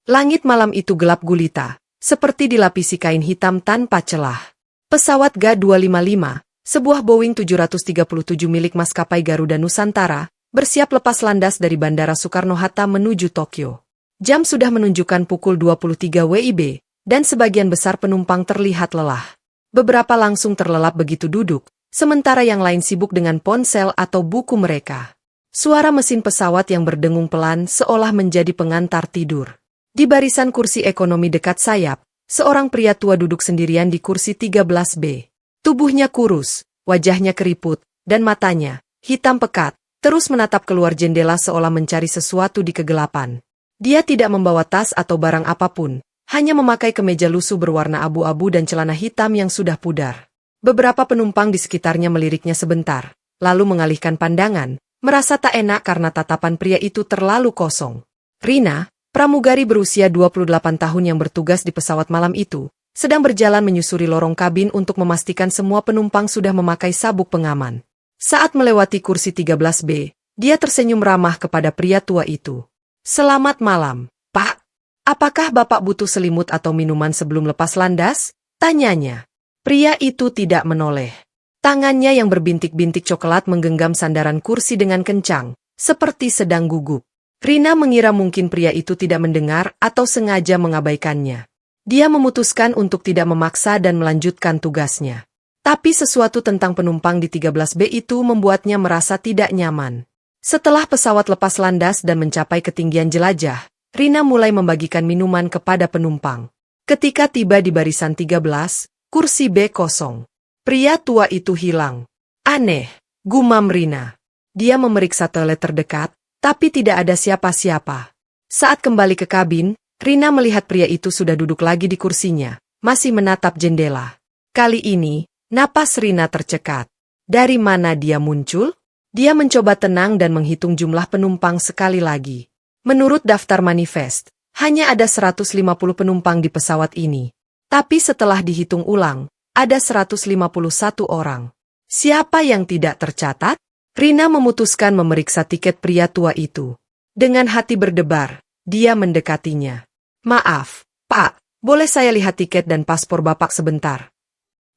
Langit malam itu gelap gulita, seperti dilapisi kain hitam tanpa celah. Pesawat Ga-255, sebuah Boeing 737 milik maskapai Garuda Nusantara, bersiap lepas landas dari Bandara Soekarno-Hatta menuju Tokyo. Jam sudah menunjukkan pukul 23 WIB, dan sebagian besar penumpang terlihat lelah. Beberapa langsung terlelap begitu duduk, sementara yang lain sibuk dengan ponsel atau buku mereka. Suara mesin pesawat yang berdengung pelan seolah menjadi pengantar tidur. Di barisan kursi ekonomi dekat sayap, seorang pria tua duduk sendirian di kursi 13B. Tubuhnya kurus, wajahnya keriput, dan matanya, hitam pekat, terus menatap keluar jendela seolah mencari sesuatu di kegelapan. Dia tidak membawa tas atau barang apapun, hanya memakai kemeja lusuh berwarna abu-abu dan celana hitam yang sudah pudar. Beberapa penumpang di sekitarnya meliriknya sebentar, lalu mengalihkan pandangan, merasa tak enak karena tatapan pria itu terlalu kosong. Rina, pramugari berusia 28 tahun yang bertugas di pesawat malam itu, sedang berjalan menyusuri lorong kabin untuk memastikan semua penumpang sudah memakai sabuk pengaman. Saat melewati kursi 13B, dia tersenyum ramah kepada pria tua itu. "Selamat malam, Pak. Apakah Bapak butuh selimut atau minuman sebelum lepas landas?" tanyanya. Pria itu tidak menoleh. Tangannya yang berbintik-bintik coklat menggenggam sandaran kursi dengan kencang, seperti sedang gugup. Rina mengira mungkin pria itu tidak mendengar atau sengaja mengabaikannya. Dia memutuskan untuk tidak memaksa dan melanjutkan tugasnya. Tapi sesuatu tentang penumpang di 13B itu membuatnya merasa tidak nyaman. Setelah pesawat lepas landas dan mencapai ketinggian jelajah, Rina mulai membagikan minuman kepada penumpang. Ketika tiba di barisan 13, kursi B kosong. Pria tua itu hilang. "Aneh," gumam Rina. Dia memeriksa toilet terdekat, tapi tidak ada siapa-siapa. Saat kembali ke kabin, Rina melihat pria itu sudah duduk lagi di kursinya, masih menatap jendela. Kali ini, napas Rina tercekat. Dari mana dia muncul? Dia mencoba tenang dan menghitung jumlah penumpang sekali lagi. Menurut daftar manifest, hanya ada 150 penumpang di pesawat ini. Tapi setelah dihitung ulang, ada 151 orang. Siapa yang tidak tercatat? Rina memutuskan memeriksa tiket pria tua itu. Dengan hati berdebar, dia mendekatinya. "Maaf, Pak, boleh saya lihat tiket dan paspor Bapak sebentar?"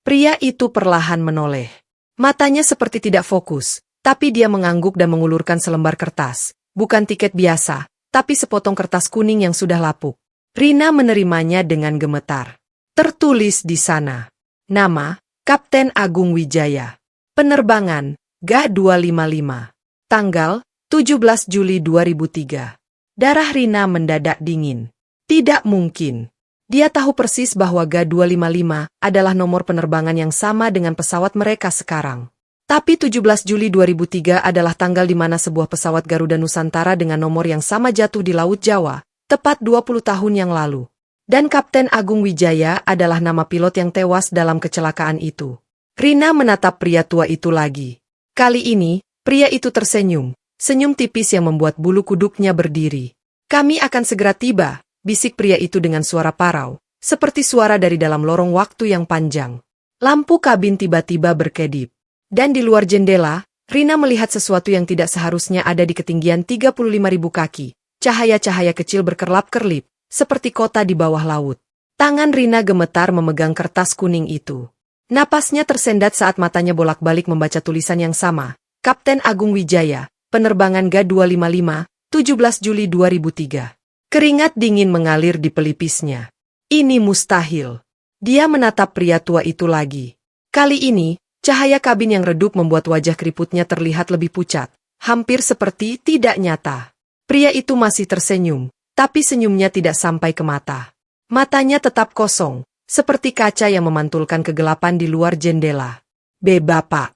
Pria itu perlahan menoleh. Matanya seperti tidak fokus. Tapi dia mengangguk dan mengulurkan selembar kertas. Bukan tiket biasa, tapi sepotong kertas kuning yang sudah lapuk. Rina menerimanya dengan gemetar. Tertulis di sana. Nama, Kapten Agung Wijaya. Penerbangan, Ga-255. Tanggal, 17 Juli 2003. Darah Rina mendadak dingin. Tidak mungkin. Dia tahu persis bahwa Ga-255 adalah nomor penerbangan yang sama dengan pesawat mereka sekarang. Tapi 17 Juli 2003 adalah tanggal di mana sebuah pesawat Garuda Nusantara dengan nomor yang sama jatuh di Laut Jawa, tepat 20 tahun yang lalu. Dan Kapten Agung Wijaya adalah nama pilot yang tewas dalam kecelakaan itu. Rina menatap pria tua itu lagi. Kali ini, pria itu tersenyum, senyum tipis yang membuat bulu kuduknya berdiri. "Kami akan segera tiba," bisik pria itu dengan suara parau, seperti suara dari dalam lorong waktu yang panjang. Lampu kabin tiba-tiba berkedip. Dan di luar jendela, Rina melihat sesuatu yang tidak seharusnya ada di ketinggian 35.000 kaki. Cahaya-cahaya kecil berkerlap-kerlip, seperti kota di bawah laut. Tangan Rina gemetar memegang kertas kuning itu. Napasnya tersendat saat matanya bolak-balik membaca tulisan yang sama. Kapten Agung Wijaya, penerbangan Ga-255, 17 Juli 2003. Keringat dingin mengalir di pelipisnya. Ini mustahil. Dia menatap pria tua itu lagi. Kali ini, cahaya kabin yang redup membuat wajah keriputnya terlihat lebih pucat, hampir seperti tidak nyata. Pria itu masih tersenyum, tapi senyumnya tidak sampai ke mata. Matanya tetap kosong, seperti kaca yang memantulkan kegelapan di luar jendela. Bapak."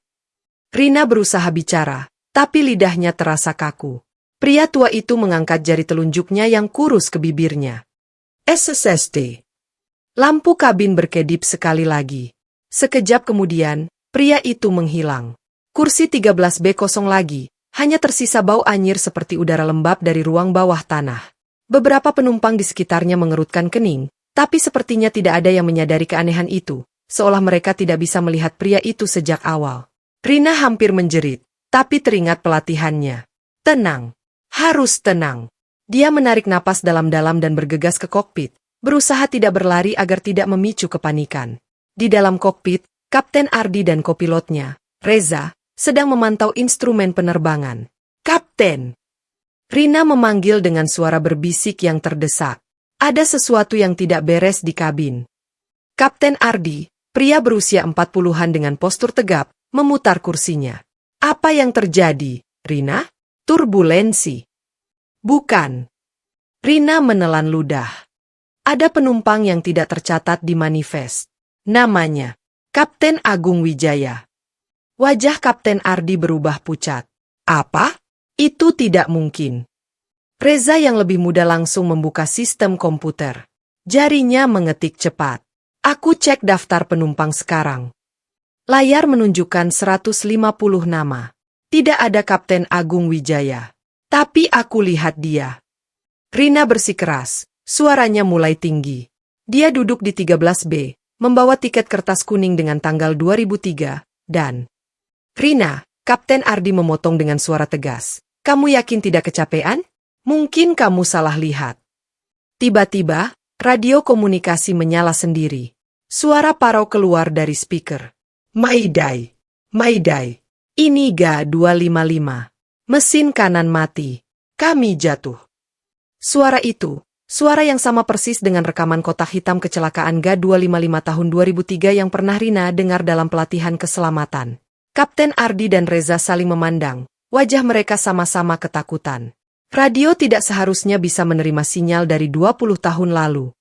Rina berusaha bicara, tapi lidahnya terasa kaku. Pria tua itu mengangkat jari telunjuknya yang kurus ke bibirnya. "SSSD." Lampu kabin berkedip sekali lagi. Sekejap kemudian, pria itu menghilang. Kursi 13B kosong lagi, hanya tersisa bau anyir seperti udara lembab dari ruang bawah tanah. Beberapa penumpang di sekitarnya mengerutkan kening, tapi sepertinya tidak ada yang menyadari keanehan itu, seolah mereka tidak bisa melihat pria itu sejak awal. Rina hampir menjerit, tapi teringat pelatihannya. Tenang, harus tenang. Dia menarik napas dalam-dalam dan bergegas ke kokpit, berusaha tidak berlari agar tidak memicu kepanikan. Di dalam kokpit, Kapten Ardi dan kopilotnya, Reza, sedang memantau instrumen penerbangan. "Kapten!" Rina memanggil dengan suara berbisik yang terdesak. Ada sesuatu yang tidak beres di kabin. Kapten Ardi, pria berusia 40-an dengan postur tegap, memutar kursinya. "Apa yang terjadi, Rina? Turbulensi?" "Bukan." Rina menelan ludah. "Ada penumpang yang tidak tercatat di manifest. Namanya Kapten Agung Wijaya." Wajah Kapten Ardi berubah pucat. "Apa? Itu tidak mungkin." Reza yang lebih muda langsung membuka sistem komputer. Jarinya mengetik cepat. "Aku cek daftar penumpang sekarang." Layar menunjukkan 150 nama. Tidak ada Kapten Agung Wijaya. "Tapi aku lihat dia." Rina bersikeras, suaranya mulai tinggi. Dia duduk di 13B, membawa tiket kertas kuning dengan tanggal 2003, dan... "Rina," Kapten Ardi memotong dengan suara tegas. "Kamu yakin tidak kecapean? Mungkin kamu salah lihat." Tiba-tiba, radio komunikasi menyala sendiri. Suara parau keluar dari speaker. "Mayday! Mayday! Ini GA255. Mesin kanan mati. Kami jatuh." Suara itu, suara yang sama persis dengan rekaman kotak hitam kecelakaan GA255 tahun 2003 yang pernah Rina dengar dalam pelatihan keselamatan. Kapten Ardi dan Reza saling memandang, wajah mereka sama-sama ketakutan. Radio tidak seharusnya bisa menerima sinyal dari 20 tahun lalu.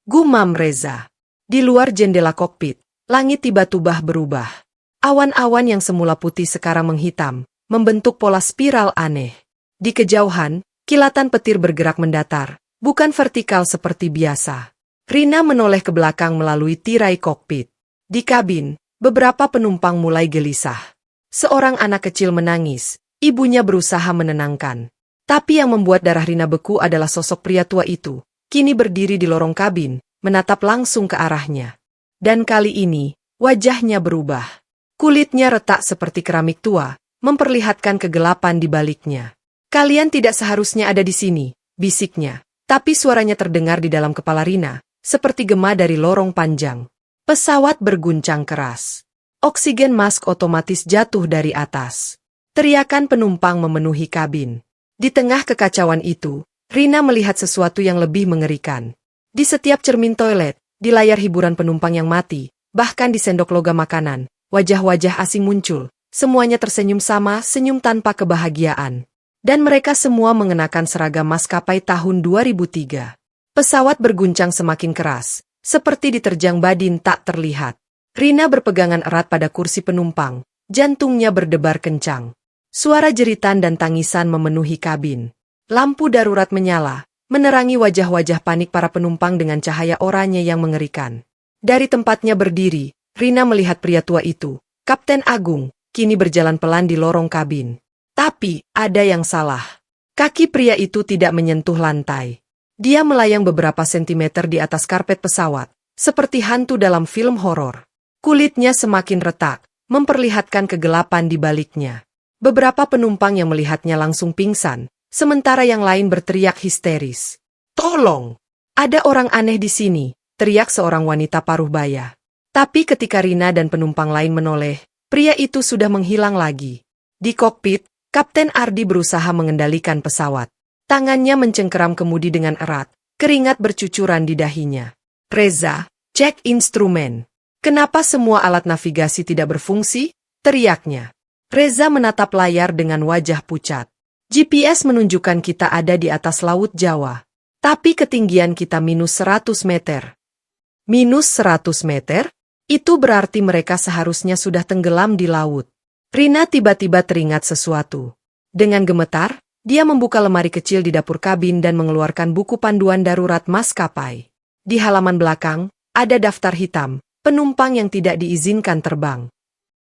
Gumam Reza. Di luar jendela kokpit, langit tiba-tiba berubah. Awan-awan yang semula putih sekarang menghitam, membentuk pola spiral aneh. Di kejauhan, kilatan petir bergerak mendatar, bukan vertikal seperti biasa. Rina menoleh ke belakang melalui tirai kokpit. Di kabin, beberapa penumpang mulai gelisah. Seorang anak kecil menangis, ibunya berusaha menenangkan. Tapi yang membuat darah Rina beku adalah sosok pria tua itu, kini berdiri di lorong kabin, menatap langsung ke arahnya. Dan kali ini, wajahnya berubah. Kulitnya retak seperti keramik tua, memperlihatkan kegelapan di baliknya. "Kalian tidak seharusnya ada di sini," bisiknya. Tapi suaranya terdengar di dalam kepala Rina, seperti gema dari lorong panjang. Pesawat berguncang keras. Oksigen mask otomatis jatuh dari atas. Teriakan penumpang memenuhi kabin. Di tengah kekacauan itu, Rina melihat sesuatu yang lebih mengerikan. Di setiap cermin toilet, di layar hiburan penumpang yang mati, bahkan di sendok logam makanan, wajah-wajah asing muncul. Semuanya tersenyum sama, senyum tanpa kebahagiaan. Dan mereka semua mengenakan seragam maskapai tahun 2003. Pesawat berguncang semakin keras, seperti diterjang badin tak terlihat. Rina berpegangan erat pada kursi penumpang, jantungnya berdebar kencang. Suara jeritan dan tangisan memenuhi kabin. Lampu darurat menyala, menerangi wajah-wajah panik para penumpang dengan cahaya oranye yang mengerikan. Dari tempatnya berdiri, Rina melihat pria tua itu, Kapten Agung, kini berjalan pelan di lorong kabin. Tapi, ada yang salah. Kaki pria itu tidak menyentuh lantai. Dia melayang beberapa sentimeter di atas karpet pesawat, seperti hantu dalam film horor. Kulitnya semakin retak, memperlihatkan kegelapan di baliknya. Beberapa penumpang yang melihatnya langsung pingsan, sementara yang lain berteriak histeris. "Tolong! Ada orang aneh di sini!" teriak seorang wanita paruh baya. Tapi ketika Rina dan penumpang lain menoleh, pria itu sudah menghilang lagi. Di kokpit, Kapten Ardi berusaha mengendalikan pesawat. Tangannya mencengkeram kemudi dengan erat, keringat bercucuran di dahinya. "Reza, cek instrumen. Kenapa semua alat navigasi tidak berfungsi?" teriaknya. Reza menatap layar dengan wajah pucat. "GPS menunjukkan kita ada di atas Laut Jawa. Tapi ketinggian kita minus 100 meter. Minus 100 meter? Itu berarti mereka seharusnya sudah tenggelam di laut." Rina tiba-tiba teringat sesuatu. Dengan gemetar, dia membuka lemari kecil di dapur kabin dan mengeluarkan buku panduan darurat maskapai. Di halaman belakang, ada daftar hitam, penumpang yang tidak diizinkan terbang.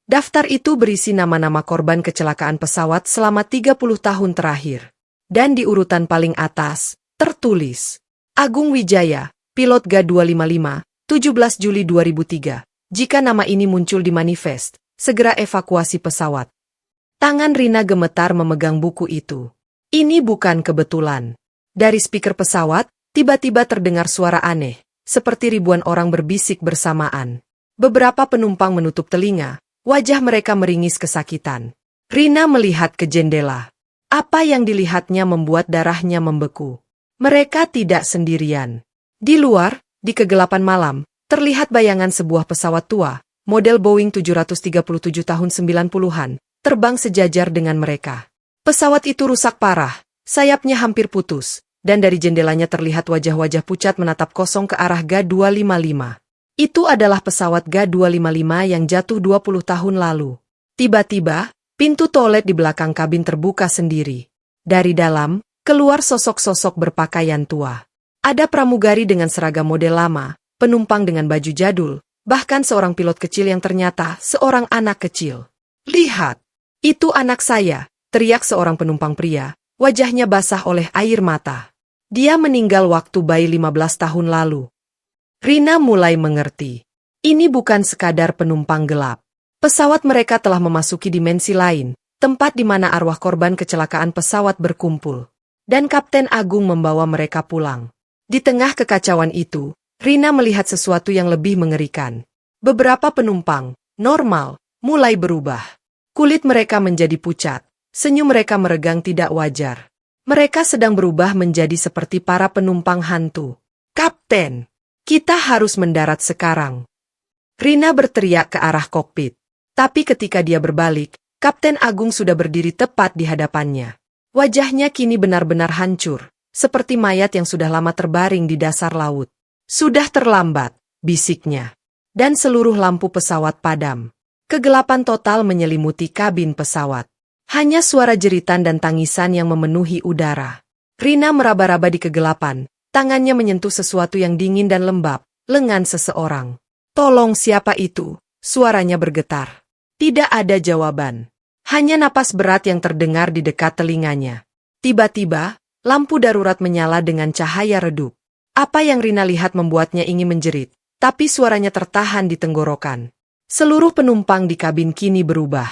Daftar itu berisi nama-nama korban kecelakaan pesawat selama 30 tahun terakhir. Dan di urutan paling atas, tertulis, Agung Wijaya, pilot GA255, 17 Juli 2003. Jika nama ini muncul di manifest, segera evakuasi pesawat. Tangan Rina gemetar memegang buku itu. Ini bukan kebetulan. Dari speaker pesawat, tiba-tiba terdengar suara aneh, seperti ribuan orang berbisik bersamaan. Beberapa penumpang menutup telinga, wajah mereka meringis kesakitan. Rina melihat ke jendela. Apa yang dilihatnya membuat darahnya membeku. Mereka tidak sendirian. Di luar, di kegelapan malam, terlihat bayangan sebuah pesawat tua, model Boeing 737 tahun 90-an, terbang sejajar dengan mereka. Pesawat itu rusak parah, sayapnya hampir putus, dan dari jendelanya terlihat wajah-wajah pucat menatap kosong ke arah GA-255. Itu adalah pesawat GA-255 yang jatuh 20 tahun lalu. Tiba-tiba, pintu toilet di belakang kabin terbuka sendiri. Dari dalam, keluar sosok-sosok berpakaian tua. Ada pramugari dengan seragam model lama, penumpang dengan baju jadul, bahkan seorang pilot kecil yang ternyata seorang anak kecil. "Lihat, itu anak saya," teriak seorang penumpang pria, wajahnya basah oleh air mata. Dia meninggal waktu bayi 15 tahun lalu. Rina mulai mengerti. Ini bukan sekadar penumpang gelap. Pesawat mereka telah memasuki dimensi lain, tempat di mana arwah korban kecelakaan pesawat berkumpul. Dan Kapten Agung membawa mereka pulang. Di tengah kekacauan itu, Rina melihat sesuatu yang lebih mengerikan. Beberapa penumpang, normal, mulai berubah. Kulit mereka menjadi pucat, senyum mereka meregang tidak wajar. Mereka sedang berubah menjadi seperti para penumpang hantu. "Kapten, kita harus mendarat sekarang." Rina berteriak ke arah kokpit. Tapi ketika dia berbalik, Kapten Agung sudah berdiri tepat di hadapannya. Wajahnya kini benar-benar hancur, seperti mayat yang sudah lama terbaring di dasar laut. "Sudah terlambat," bisiknya. Dan seluruh lampu pesawat padam. Kegelapan total menyelimuti kabin pesawat. Hanya suara jeritan dan tangisan yang memenuhi udara. Rina meraba-raba di kegelapan, tangannya menyentuh sesuatu yang dingin dan lembab, lengan seseorang. "Tolong, siapa itu?" Suaranya bergetar. Tidak ada jawaban. Hanya napas berat yang terdengar di dekat telinganya. Tiba-tiba, lampu darurat menyala dengan cahaya redup. Apa yang Rina lihat membuatnya ingin menjerit, tapi suaranya tertahan di tenggorokan. Seluruh penumpang di kabin kini berubah.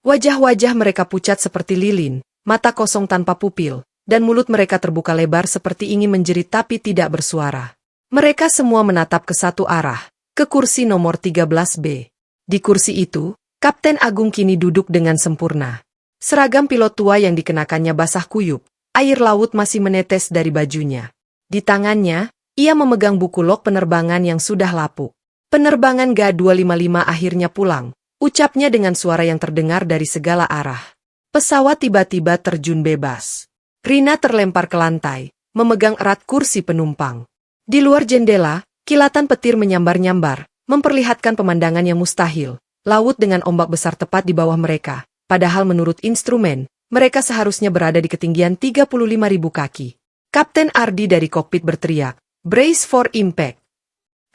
Wajah-wajah mereka pucat seperti lilin, mata kosong tanpa pupil, dan mulut mereka terbuka lebar seperti ingin menjerit tapi tidak bersuara. Mereka semua menatap ke satu arah, ke kursi nomor 13B. Di kursi itu, Kapten Agung kini duduk dengan sempurna. Seragam pilot tua yang dikenakannya basah kuyup, air laut masih menetes dari bajunya. Di tangannya, ia memegang buku log penerbangan yang sudah lapuk. "Penerbangan GA-255 akhirnya pulang," ucapnya dengan suara yang terdengar dari segala arah. Pesawat tiba-tiba terjun bebas. Rina terlempar ke lantai, memegang erat kursi penumpang. Di luar jendela, kilatan petir menyambar-nyambar, memperlihatkan pemandangan yang mustahil. Laut dengan ombak besar tepat di bawah mereka, padahal menurut instrumen, mereka seharusnya berada di ketinggian 35.000 kaki. Kapten Ardi dari kokpit berteriak, "Brace for impact."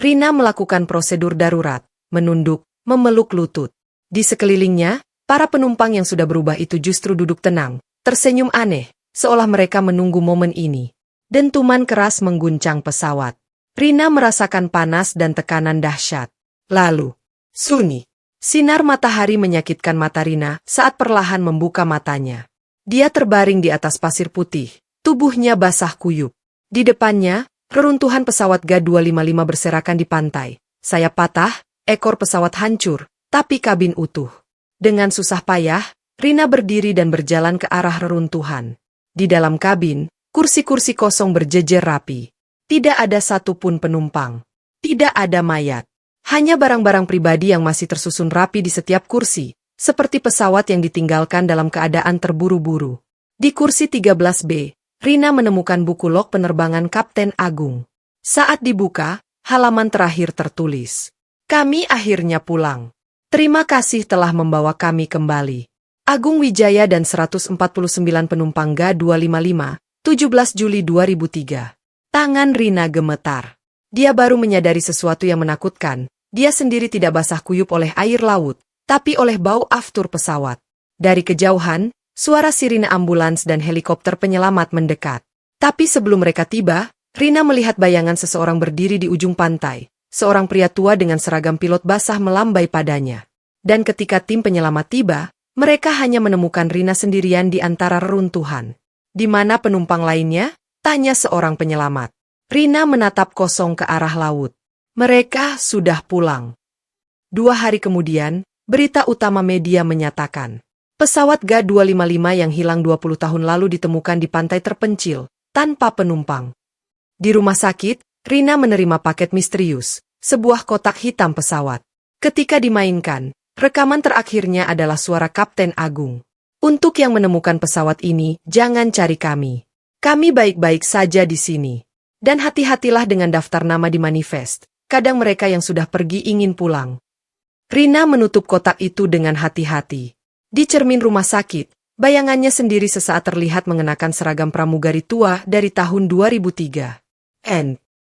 Rina melakukan prosedur darurat, menunduk, memeluk lutut. Di sekelilingnya, para penumpang yang sudah berubah itu justru duduk tenang, tersenyum aneh, seolah mereka menunggu momen ini. Dentuman keras mengguncang pesawat. Rina merasakan panas dan tekanan dahsyat. Lalu, sunyi. Sinar matahari menyakitkan mata Rina saat perlahan membuka matanya. Dia terbaring di atas pasir putih, tubuhnya basah kuyup. Di depannya, reruntuhan pesawat GA-255 berserakan di pantai. Sayap patah, ekor pesawat hancur, tapi kabin utuh. Dengan susah payah, Rina berdiri dan berjalan ke arah reruntuhan. Di dalam kabin, kursi-kursi kosong berjejer rapi. Tidak ada satupun penumpang. Tidak ada mayat. Hanya barang-barang pribadi yang masih tersusun rapi di setiap kursi, seperti pesawat yang ditinggalkan dalam keadaan terburu-buru. Di kursi 13B, Rina menemukan buku log penerbangan Kapten Agung. Saat dibuka, halaman terakhir tertulis, "Kami akhirnya pulang. Terima kasih telah membawa kami kembali. Agung Wijaya dan 149 penumpang GA-255, 17 Juli 2003. Tangan Rina gemetar. Dia baru menyadari sesuatu yang menakutkan. Dia sendiri tidak basah kuyup oleh air laut, tapi oleh bau aftur pesawat. Dari kejauhan, suara sirine ambulans dan helikopter penyelamat mendekat. Tapi sebelum mereka tiba, Rina melihat bayangan seseorang berdiri di ujung pantai. Seorang pria tua dengan seragam pilot basah melambai padanya. Dan ketika tim penyelamat tiba, mereka hanya menemukan Rina sendirian di antara reruntuhan. Di mana penumpang lainnya? Tanya seorang penyelamat. Rina menatap kosong ke arah laut. Mereka sudah pulang. 2 hari kemudian, berita utama media menyatakan, pesawat GA255 yang hilang 20 tahun lalu ditemukan di pantai terpencil, tanpa penumpang. Di rumah sakit, Rina menerima paket misterius, sebuah kotak hitam pesawat. Ketika dimainkan, rekaman terakhirnya adalah suara Kapten Agung. Untuk yang menemukan pesawat ini, jangan cari kami. Kami baik-baik saja di sini. Dan hati-hatilah dengan daftar nama di manifest. Kadang mereka yang sudah pergi ingin pulang. Rina menutup kotak itu dengan hati-hati. Di cermin rumah sakit, bayangannya sendiri sesaat terlihat mengenakan seragam pramugari tua dari tahun 2003. End.